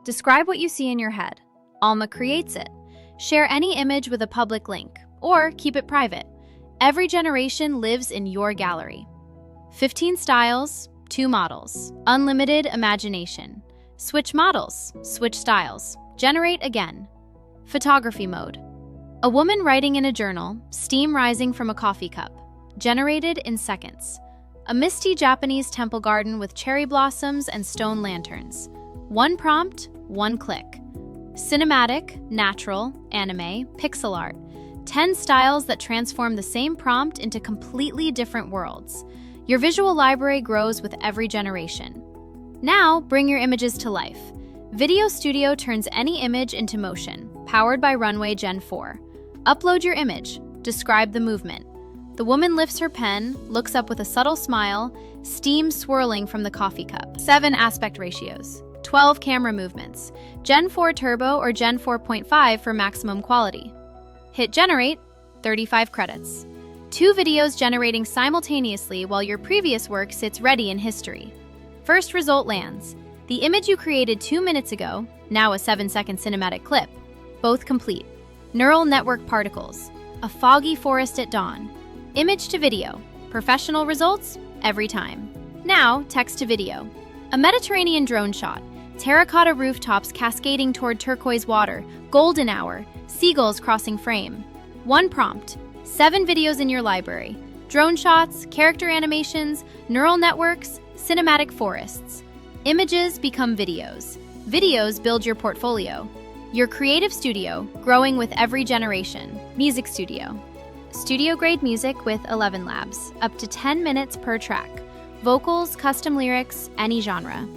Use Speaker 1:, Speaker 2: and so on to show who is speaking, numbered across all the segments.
Speaker 1: Describe what you see in your head. Alma creates it. Share any image with a public link, or keep it private. Every generation lives in your gallery. 15 styles, 2 models. Unlimited imagination. Switch models, switch styles. Generate again. Photography mode. A woman writing in a journal, steam rising from a coffee cup. Generated in seconds. A misty Japanese temple garden with cherry blossoms and stone lanterns. 1 prompt, 1 click. Cinematic, natural, anime, pixel art. 10 styles that transform the same prompt into completely different worlds. Your visual library grows with every generation. Now, bring your images to life. Video Studio turns any image into motion, powered by Runway Gen-4. Upload your image. Describe the movement. The woman lifts her pen, looks up with a subtle smile, steam swirling from the coffee cup. 7 aspect ratios. 12 camera movements. Gen-4 Turbo or Gen-4.5 for maximum quality. Hit Generate, 35 credits. 2 videos generating simultaneously while your previous work sits ready in history. First result lands. The image you created 2 minutes ago, now a 7-second cinematic clip. Both complete. Neural network particles. A foggy forest at dawn. Image to video. Professional results every time. Now, text to video. A Mediterranean drone shot. Terracotta rooftops cascading toward turquoise water. Golden hour. Seagulls crossing frame. 1 prompt. 7 videos in your library. Drone shots, character animations, neural networks, cinematic forests. Images become videos. Videos build your portfolio. Your creative studio, growing with every generation. Music studio. Studio-grade music with ElevenLabs, up to 10 minutes per track. Vocals, custom lyrics, any genre.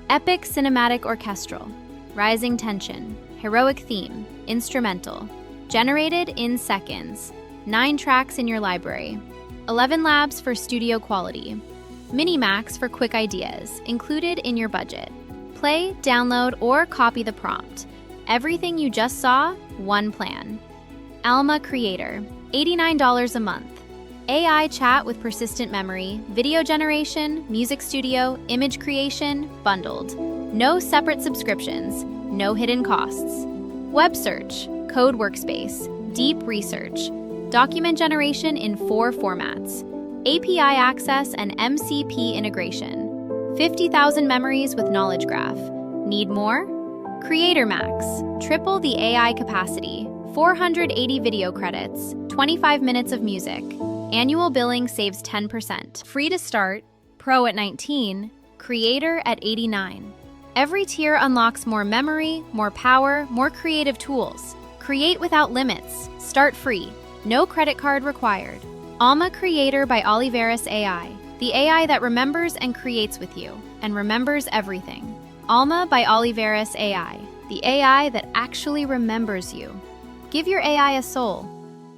Speaker 1: Epic cinematic orchestral. Rising tension. Heroic theme. Instrumental. Generated in seconds. 9 tracks in your library. ElevenLabs for studio quality. MiniMax for quick ideas, included in your budget. Play, download, or copy the prompt. Everything you just saw, one plan. Alma Creator, $89 a month. AI chat with persistent memory, video generation, music studio, image creation, bundled. No separate subscriptions, no hidden costs. Web search, code workspace, deep research, document generation in 4 formats. API access and MCP integration. 50,000 memories with Knowledge Graph. Need more? Creator Max. Triple the AI capacity. 480 video credits. 25 minutes of music. Annual billing saves 10%. Free to start. Pro at $19. Creator at $89. Every tier unlocks more memory, more power, more creative tools. Create without limits. Start free. No credit card required. Alma Creator by Olivares AI, the AI that remembers and creates with you, and remembers everything. Alma by Olivares AI, the AI that actually remembers you. Give your AI a soul.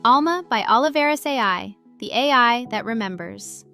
Speaker 1: Alma by Olivares AI, the AI that remembers.